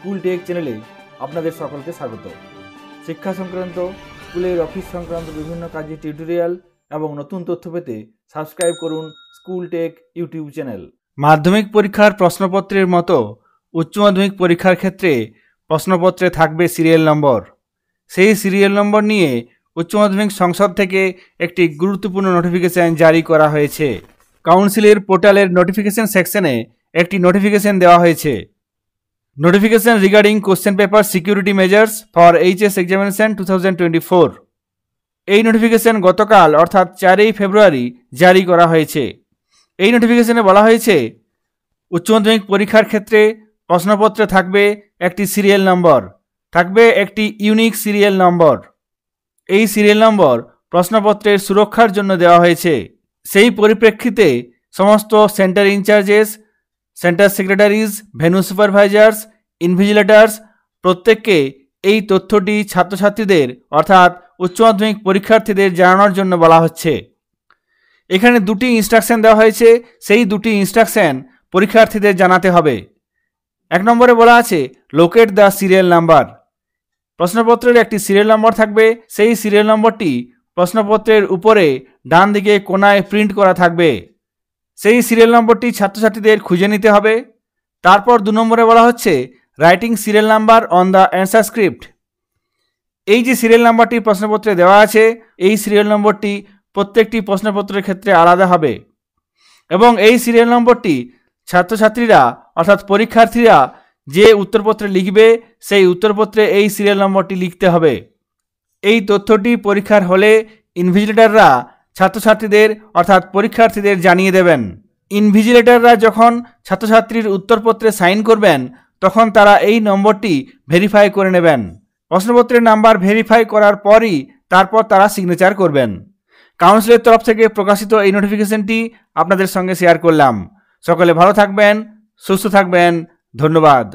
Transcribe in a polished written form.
School take চ্যানেলে আপনাদের সকলকে স্বাগত। শিক্ষা সংক্রান্ত, স্কুলের অফিস সংক্রান্ত বিভিন্ন কাজের টিউটোরিয়াল এবং নতুন তথ্য পেতে সাবস্ক্রাইব করুন স্কুল টেক ইউটিউব চ্যানেল। মাধ্যমিক পরীক্ষার প্রশ্নপত্রের মতো উচ্চ মাধ্যমিক পরীক্ষার ক্ষেত্রে প্রশ্নপত্রে থাকবে সিরিয়াল নম্বর। সেই সিরিয়াল নম্বর নিয়ে উচ্চ মাধ্যমিক সংসদ থেকে একটি গুরুত্বপূর্ণ নোটিফিকেশন জারি করা হয়েছে। কাউন্সিলের পোর্টালের নোটিফিকেশন সেকশনে একটি নোটিফিকেশন দেওয়া হয়েছে। Notification regarding question paper security measures for HS examination 2024। এই নোটিফিকেশন গতকাল অর্থাৎ 4 ফেব্রুয়ারি জারি করা হয়েছে। এই নোটিফিকেশনে বলা হয়েছে উচ্চ মাধ্যমিক পরীক্ষার ক্ষেত্রে প্রশ্নপত্রে থাকবে একটি সিরিয়াল নম্বর, থাকবে একটি ইউনিক সিরিয়াল নম্বর। এই সিরিয়াল নম্বর প্রশ্নপত্রের সুরক্ষার জন্য দেওয়া হয়েছে। সেই পরিপ্রেক্ষিতে সমস্ত centre incharges, centre secretaries, venue supervisors, invigilators প্রত্যেককে এই তথ্যটি ছাত্রছাত্রীদের অর্থাৎ উচ্চ মাধ্যমিক পরীক্ষার্থীদের জানানোর জন্য বলা হচ্ছে। এখানে দুটি ইনস্ট্রাকশন দেওয়া হয়েছে, সেই দুটি ইনস্ট্রাকশন পরীক্ষার্থীদের জানাতে হবে। 1 নম্বরে বলা আছে লোকেট দ্য সিরিয়াল নাম্বার। প্রশ্নপত্রের একটি সিরিয়াল নম্বর থাকবে, সেই সিরিয়াল নম্বরটি প্রশ্নপত্রের উপরে ডান দিকে কোনায় প্রিন্ট করা থাকবে। সেই সিরিয়াল নম্বরটি ছাত্রছাত্রীদের খুঁজে নিতে হবে। তারপর 2 নম্বরে বলা হচ্ছে writing serial number on the answer script. এই যে সিরিয়াল নাম্বারটি প্রশ্নপত্রে দেওয়া আছে, এই সিরিয়াল নম্বরটি প্রত্যেকটি প্রশ্নপত্রের ক্ষেত্রে আলাদা হবে এবং এই সিরিয়াল নম্বরটি ছাত্রছাত্রীরা অর্থাৎ পরীক্ষার্থীরা যে উত্তরপত্রে লিখবে সেই উত্তরপত্রে এই সিরিয়াল নম্বরটি লিখতে হবে। এই তথ্যটি পরীক্ষার হলে ইনভিজিলেটররা ছাত্রছাত্রীদের অর্থাৎ পরীক্ষার্থীদের জানিয়ে দেবেন। ইনভিজিলেটররা যখন ছাত্রছাত্রীর উত্তরপত্রে সাইন করবেন তখন তারা এই নম্বরটি ভেরিফাই করে নেবেন। প্রশ্নপত্রের নাম্বার ভেরিফাই করার পরই তারপর তারা সিগনেচার করবেন। কাউন্সিলের তরফ থেকে প্রকাশিত এই নোটিফিকেশনটি আপনাদের সঙ্গে শেয়ার করলাম। সকলে ভালো থাকবেন, সুস্থ থাকবেন। ধন্যবাদ।